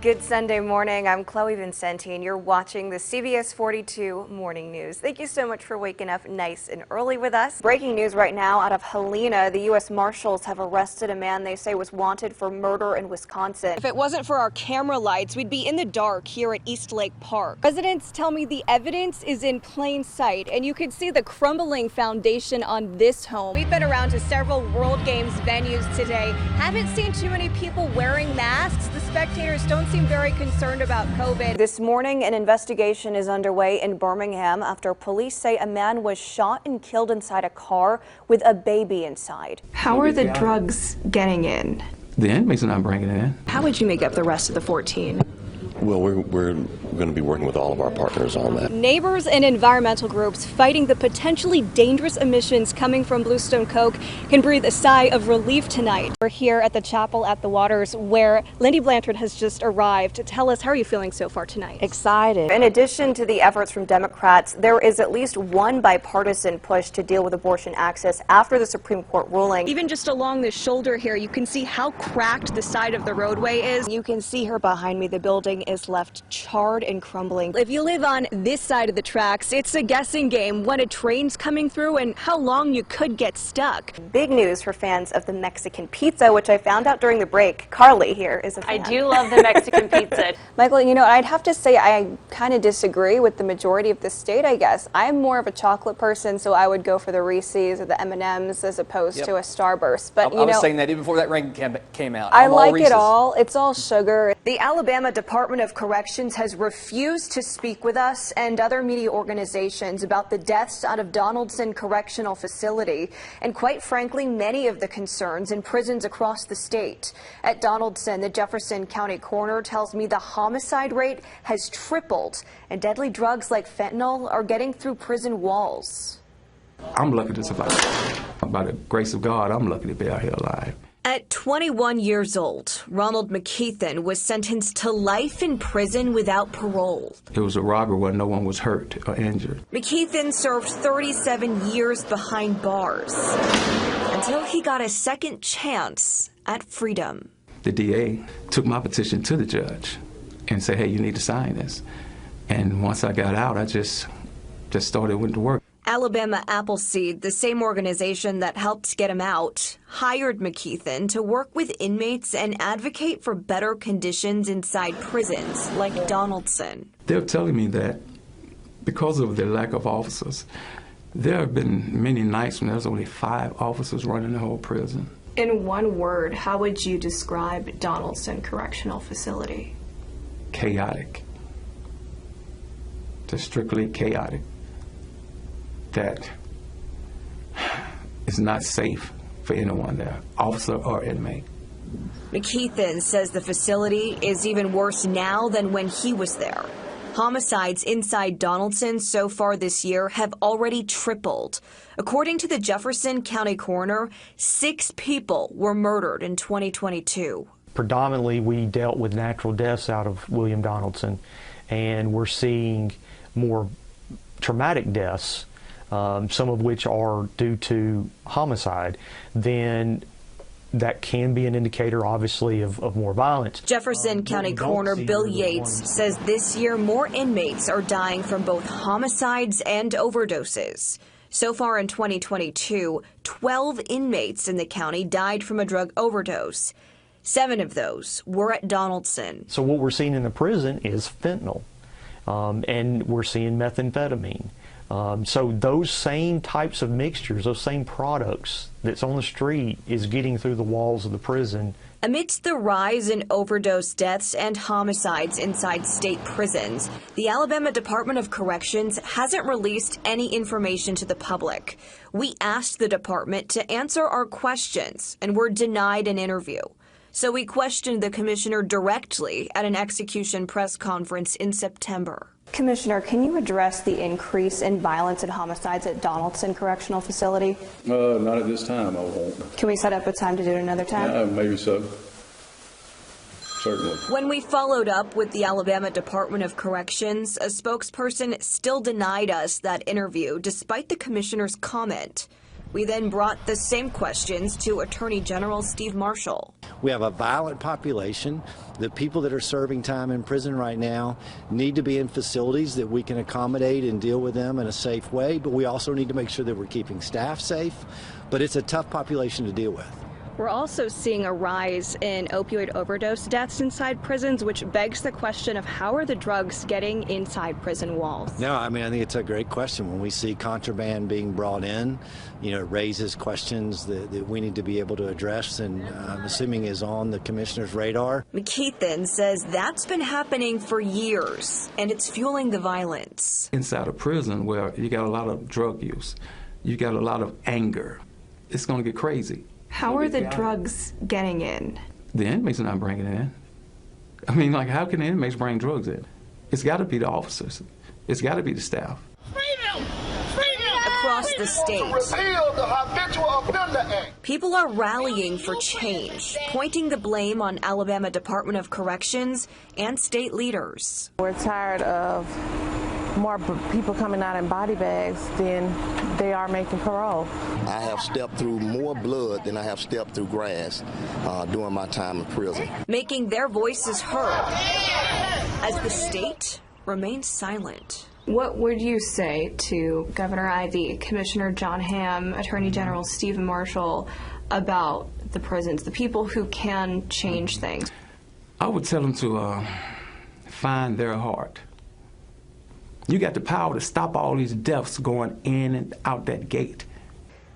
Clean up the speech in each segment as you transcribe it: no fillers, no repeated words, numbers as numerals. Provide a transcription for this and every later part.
Good Sunday morning. I'm Chloe Vincente, and you're watching the CBS 42 Morning News. Thank you so much for waking up nice and early with us. Breaking news right now out of Helena. The U.S. Marshals have arrested a man they say was wanted for murder in Wisconsin. If it wasn't for our camera lights, we'd be in the dark here at East Lake Park. Residents tell me the evidence is in plain sight, and you can see the crumbling foundation on this home. We've been around to several World Games venues today. Haven't seen too many people wearing masks. The spectators don't seem very concerned about COVID. This morning, an investigation is underway in Birmingham after police say a man was shot and killed inside a car with a baby inside. How are the drugs getting in? The inmates are not bringing it in. How would you make up the rest of the 14? Well, we're going to be working with all of our partners on that. Neighbors and environmental groups fighting the potentially dangerous emissions coming from Bluestone Coke can breathe a sigh of relief tonight. We're here at the chapel at the Waters where Lindy Blanchard has just arrived. Tell us, how are you feeling so far tonight? Excited. In addition to the efforts from Democrats, there is at least one bipartisan push to deal with abortion access after the Supreme Court ruling. Even just along the shoulder here, you can see how cracked the side of the roadway is. You can see her behind me. The building is left charred and crumbling. If you live on this side of the tracks, it's a guessing game when a train's coming through and how long you could get stuck. Big news for fans of the Mexican pizza, which I found out during the break. Carly here is a fan. I do love the Mexican pizza. Michael, you know, I'd have to say I kind of disagree with the majority of the state, I guess. I'm more of a chocolate person, so I would go for the Reese's or the M&Ms as opposed to a Starburst. But I was saying that even before that ranking came out. I like it all. It's all sugar. The Alabama Department of Corrections has refused to speak with us and other media organizations about the deaths out of Donaldson Correctional Facility, and quite frankly, many of the concerns in prisons across the state. At Donaldson, the Jefferson County coroner tells me the homicide rate has tripled, and deadly drugs like fentanyl are getting through prison walls. I'm lucky to survive. By the grace of God, I'm lucky to be out here alive. At 21 years old, Ronald McKeithen was sentenced to life in prison without parole. It was a robbery where no one was hurt or injured. McKeithen served 37 years behind bars until he got a second chance at freedom. The DA took my petition to the judge and said, hey, you need to sign this. And once I got out, I just started went to work. Alabama Appleseed, the same organization that helped get him out, hired McKeithen to work with inmates and advocate for better conditions inside prisons like Donaldson. They're telling me that because of the lack of officers, there have been many nights when there's only 5 officers running the whole prison. In one word, how would you describe Donaldson Correctional Facility? Chaotic. Just strictly chaotic. That is not safe for anyone there, officer or inmate. McKeithen says the facility is even worse now than when he was there. Homicides inside Donaldson so far this year have already tripled. According to the Jefferson County coroner, 6 people were murdered in 2022. Predominantly, we dealt with natural deaths out of William Donaldson, and we're seeing more traumatic deaths, some of which are due to homicide, then that can be an indicator, obviously, of more violence. Jefferson County Coroner Bill Yates says this year more inmates are dying from both homicides and overdoses. So far in 2022, 12 inmates in the county died from a drug overdose. 7 of those were at Donaldson. So what we're seeing in the prison is fentanyl, and we're seeing methamphetamine. So those same types of mixtures, those same products that's on the street is getting through the walls of the prison. Amidst the rise in overdose deaths and homicides inside state prisons, the Alabama Department of Corrections hasn't released any information to the public. We asked the department to answer our questions and were denied an interview. So we questioned the commissioner directly at an execution press conference in September. Commissioner, can you address the increase in violence and homicides at Donaldson Correctional Facility? Not at this time, I won't. Can we set up a time to do it another time? Yeah, maybe so. Certainly. When we followed up with the Alabama Department of Corrections, a spokesperson still denied us that interview despite the commissioner's comment. We then brought the same questions to Attorney General Steve Marshall. We have a violent population. The people that are serving time in prison right now need to be in facilities that we can accommodate and deal with them in a safe way, but we also need to make sure that we're keeping staff safe. But it's a tough population to deal with. We're also seeing a rise in opioid overdose deaths inside prisons, which begs the question of how are the drugs getting inside prison walls? No, I mean, I think it's a great question. When we see contraband being brought in, it raises questions that we need to be able to address, and I'm assuming is on the commissioner's radar. McKeithen says that's been happening for years, and it's fueling the violence. Inside a prison where you got a lot of drug use, you got a lot of anger, it's going to get crazy. How are the drugs getting in? The inmates are not bringing it in. I mean, like, how can the inmates bring drugs in? It's got to be the officers. It's got to be the staff. Freedom! Across the state, repeal the Habitual Offender Act. People are rallying for change, pointing the blame on Alabama Department of Corrections and state leaders. We're tired of more people coming out in body bags than they are making parole. I have stepped through more blood than I have stepped through grass during my time in prison. Making their voices heard as the state remains silent. What would you say to Governor Ivey, Commissioner John Hamm, Attorney General Stephen Marshall about the prisons, the people who can change things? I would tell them to find their heart. You got the power to stop all these deaths going in and out that gate.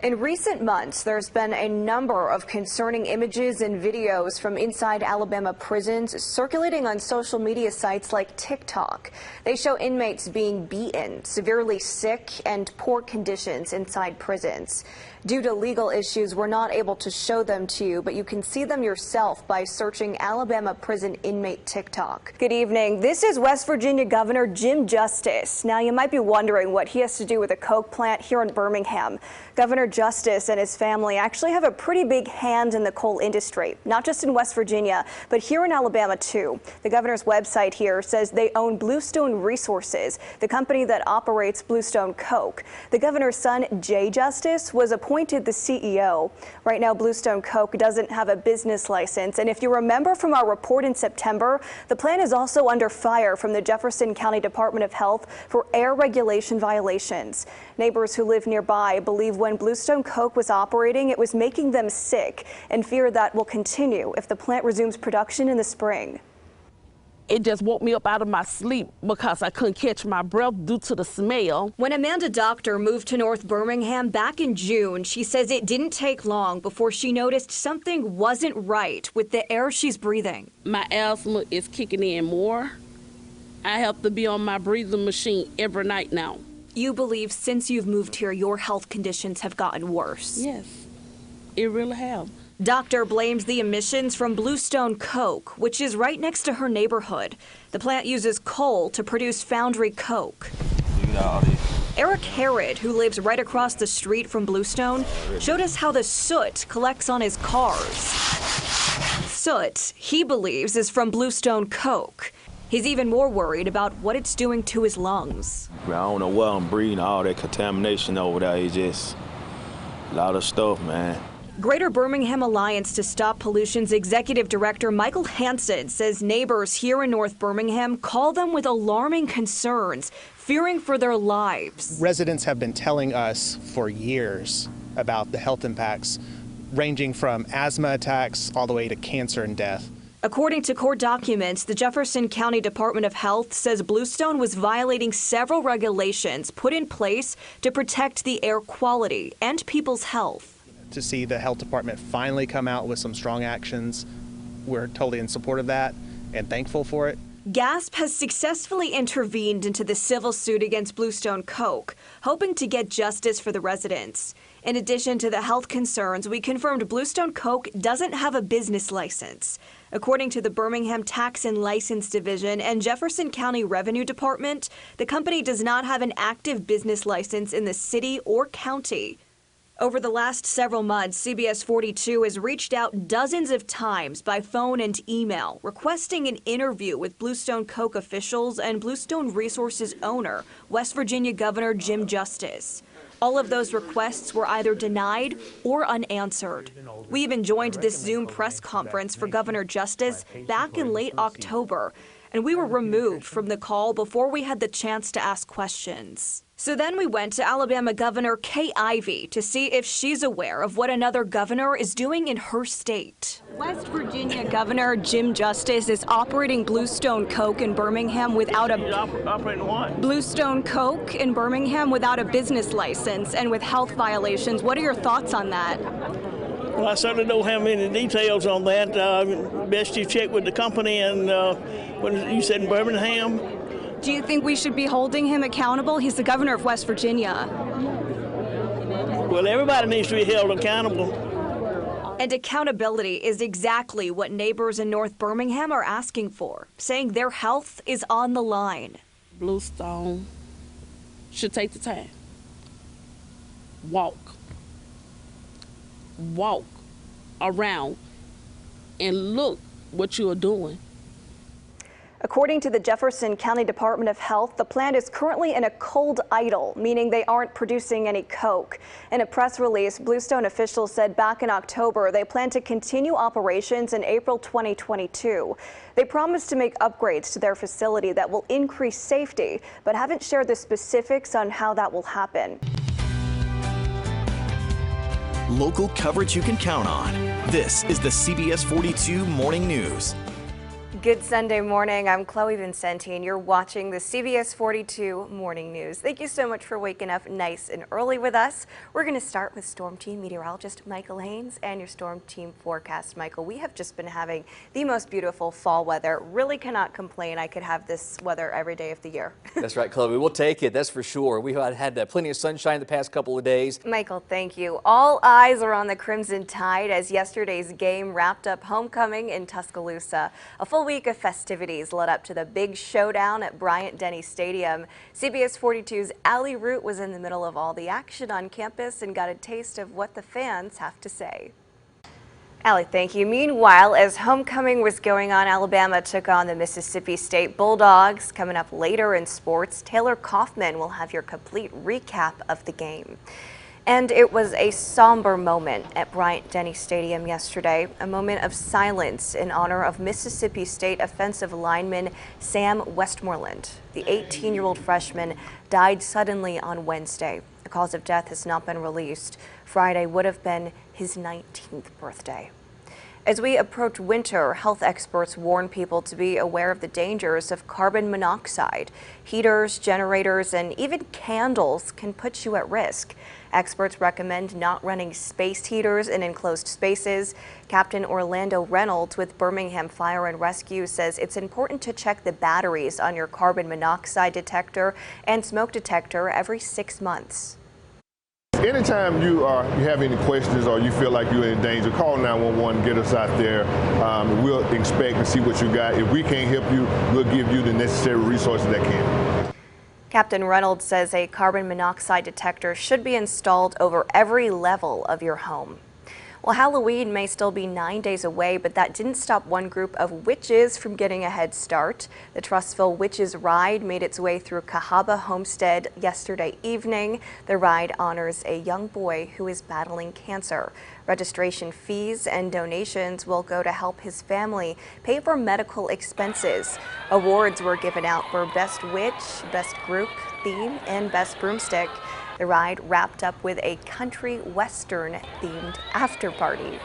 In recent months, there's been a number of concerning images and videos from inside Alabama prisons circulating on social media sites like TikTok. They show inmates being beaten, severely sick, and poor conditions inside prisons. Due to legal issues, we're not able to show them to you, but you can see them yourself by searching Alabama prison inmate TikTok. Good evening. This is West Virginia Governor Jim Justice. Now, you might be wondering what he has to do with a coke plant here in Birmingham. Governor Justice and his family actually have a pretty big hand in the coal industry, not just in West Virginia, but here in Alabama, too. The governor's website here says they own Bluestone Resources, the company that operates Bluestone Coke. The governor's son, Jay Justice, was appointed the CEO. Right now, Bluestone Coke doesn't have a business license, and if you remember from our report in September, the plant is also under fire from the Jefferson County Department of Health for air regulation violations. Neighbors who live nearby believe when Bluestone Coke was operating, it was making them sick, and fear that will continue if the plant resumes production in the spring. It just woke me up out of my sleep because I couldn't catch my breath due to the smell. When Amanda Doctor moved to North Birmingham back in June, she says it didn't take long before she noticed something wasn't right with the air she's breathing. My asthma is kicking in more. I have to be on my breathing machine every night now. You believe since you've moved here, your health conditions have gotten worse? Yes, it really have. Doctor blames the emissions from Bluestone Coke, which is right next to her neighborhood. The plant uses coal to produce Foundry Coke. Eric Harrod, who lives right across the street from Bluestone, showed us how the soot collects on his cars. Soot, he believes, is from Bluestone Coke. He's even more worried about what it's doing to his lungs. I don't know what I'm breathing, all that contamination over there. It's just a lot of stuff, man. Greater Birmingham Alliance to Stop Pollution's executive director Michael Hansen says neighbors here in North Birmingham call them with alarming concerns, fearing for their lives. Residents have been telling us for years about the health impacts, ranging from asthma attacks all the way to cancer and death. According to court documents, the Jefferson County Department of Health says Bluestone was violating several regulations put in place to protect the air quality and people's health. To see the health department finally come out with some strong actions, we're totally in support of that and thankful for it. GASP has successfully intervened into the civil suit against Bluestone Coke, hoping to get justice for the residents. In addition to the health concerns, we confirmed Bluestone Coke doesn't have a business license. According to the Birmingham Tax and License Division and Jefferson County Revenue Department, the company does not have an active business license in the city or county. Over the last several months, CBS 42 has reached out dozens of times by phone and email, requesting an interview with Bluestone Coke officials and Bluestone Resources owner, West Virginia Governor Jim Justice. All of those requests were either denied or unanswered. We even joined this Zoom press conference for Governor Justice back in late October, and we were removed from the call before we had the chance to ask questions. So then we went to Alabama Governor Kay Ivey to see if she's aware of what another governor is doing in her state. West Virginia Governor Jim Justice is operating Bluestone Coke in Birmingham without Bluestone Coke in Birmingham without a business license and with health violations. What are your thoughts on that? Well, I certainly don't have any details on that. Best you check with the company and what you said in Birmingham. Do you think we should be holding him accountable? He's the governor of West Virginia. Well, everybody needs to be held accountable. And accountability is exactly what neighbors in North Birmingham are asking for, saying their health is on the line. Bluestone should take the time. Walk around and look what you are doing. According to the Jefferson County Department of Health, the plant is currently in a cold idle, meaning they aren't producing any coke. In a press release, Bluestone officials said back in October they plan to continue operations in April 2022. They promised to make upgrades to their facility that will increase safety, but haven't shared the specifics on how that will happen. Local coverage you can count on. This is the CBS 42 Morning News. Good Sunday morning. I'm Chloe Vincente, and you're watching the CBS 42 Morning News. Thank you so much for waking up nice and early with us. We're going to start with Storm Team meteorologist Michael Haynes and your Storm Team forecast. Michael, we have just been having the most beautiful fall weather. Really cannot complain. I could have this weather every day of the year. That's right, Chloe. We'll take it. That's for sure. We've had plenty of sunshine the past couple of days. Michael, thank you. All eyes are on the Crimson Tide as yesterday's game wrapped up homecoming in Tuscaloosa. A full week of festivities led up to the big showdown at Bryant-Denny Stadium. CBS 42's Allie Root was in the middle of all the action on campus and got a taste of what the fans have to say. Allie, thank you. Meanwhile, as homecoming was going on, Alabama took on the Mississippi State Bulldogs. Coming up later in sports, Taylor Kaufman will have your complete recap of the game. And it was a somber moment at Bryant-Denny Stadium yesterday, a moment of silence in honor of Mississippi State offensive lineman Sam Westmoreland. The 18-year-old freshman died suddenly on Wednesday. The cause of death has not been released. Friday would have been his 19th birthday. As we approach winter, health experts warn people to be aware of the dangers of carbon monoxide. Heaters, generators, and even candles can put you at risk. Experts recommend not running space heaters in enclosed spaces. Captain Orlando Reynolds with Birmingham Fire and Rescue says it's important to check the batteries on your carbon monoxide detector and smoke detector every 6 months. Anytime you have any questions or you feel like you're in danger, call 911, get us out there. We'll inspect and see what you got. If we can't help you, we'll give you the necessary resources that can. Captain Reynolds says a carbon monoxide detector should be installed over every level of your home. Well, Halloween may still be 9 days away, but that didn't stop one group of witches from getting a head start. The Trussville Witches Ride made its way through Cahaba Homestead yesterday evening. The ride honors a young boy who is battling cancer. Registration fees and donations will go to help his family pay for medical expenses. Awards were given out for Best Witch, Best Group Theme, and Best Broomstick. The ride wrapped up with a country western themed after party.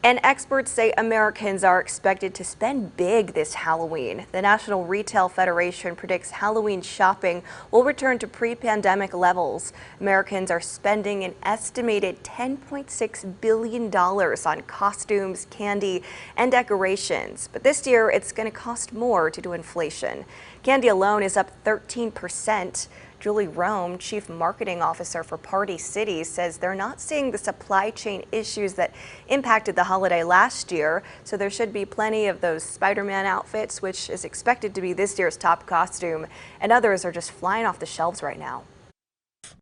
And experts say Americans are expected to spend big this Halloween. The National Retail Federation predicts Halloween shopping will return to pre-pandemic levels. Americans are spending an estimated $10.6 billion on costumes, candy, and decorations. But this year, it's going to cost more due to inflation. Candy alone is up 13%. Julie Rome, Chief Marketing Officer for Party City, says they're not seeing the supply chain issues that impacted the holiday last year, so there should be plenty of those Spider-Man outfits, which is expected to be this year's top costume, and others are just flying off the shelves right now.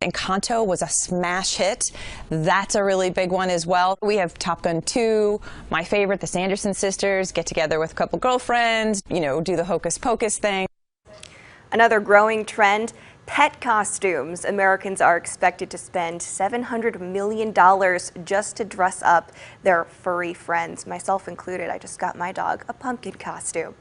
Encanto was a smash hit. That's a really big one as well. We have Top Gun 2, my favorite, the Sanderson sisters, get together with a couple girlfriends, do the hocus pocus thing. Another growing trend, Pet costumes. Americans are expected to spend $700 million just to dress up their furry friends, myself included. I just got my dog a pumpkin costume.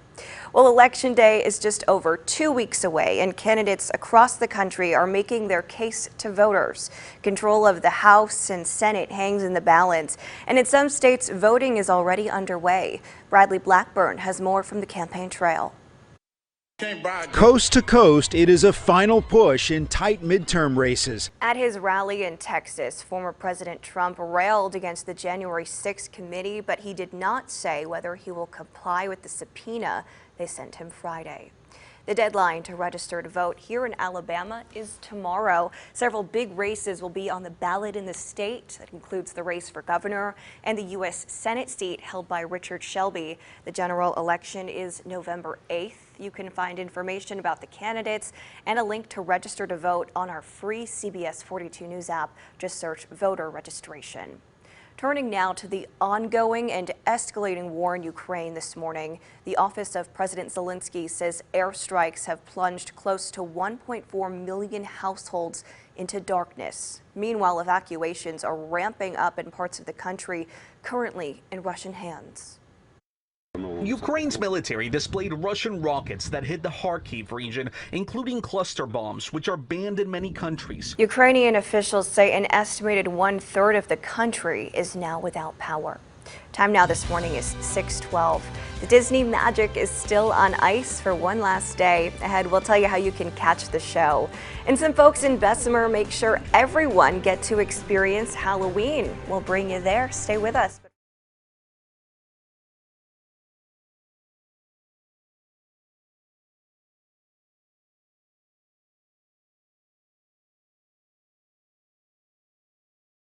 Well, Election Day is just over 2 weeks away, and candidates across the country are making their case to voters. Control of the House and Senate hangs in the balance, and in some states, voting is already underway. Bradley Blackburn has more from the campaign trail. Coast to coast, it is a final push in tight midterm races. At his rally in Texas, former President Trump railed against the January 6th committee, but he did not say whether he will comply with the subpoena they sent him Friday. The deadline to register to vote here in Alabama is tomorrow. Several big races will be on the ballot in the state. That includes the race for governor and the U.S. Senate seat held by Richard Shelby. The general election is November 8th. You can find information about the candidates and a link to register to vote on our free CBS 42 News app. Just search voter registration. Turning now to the ongoing and escalating war in Ukraine this morning, the office of President Zelensky says airstrikes have plunged close to 1.4 million households into darkness. Meanwhile, evacuations are ramping up in parts of the country currently in Russian hands. Ukraine's military displayed Russian rockets that hit the Kharkiv region, including cluster bombs, which are banned in many countries. Ukrainian officials say an estimated 1/3 of the country is now without power. Time now this morning is 6:12. The Disney magic is still on ice for one last day. Ahead, we'll tell you how you can catch the show. And some folks in Bessemer make sure everyone get to experience Halloween. We'll bring you there. Stay with us.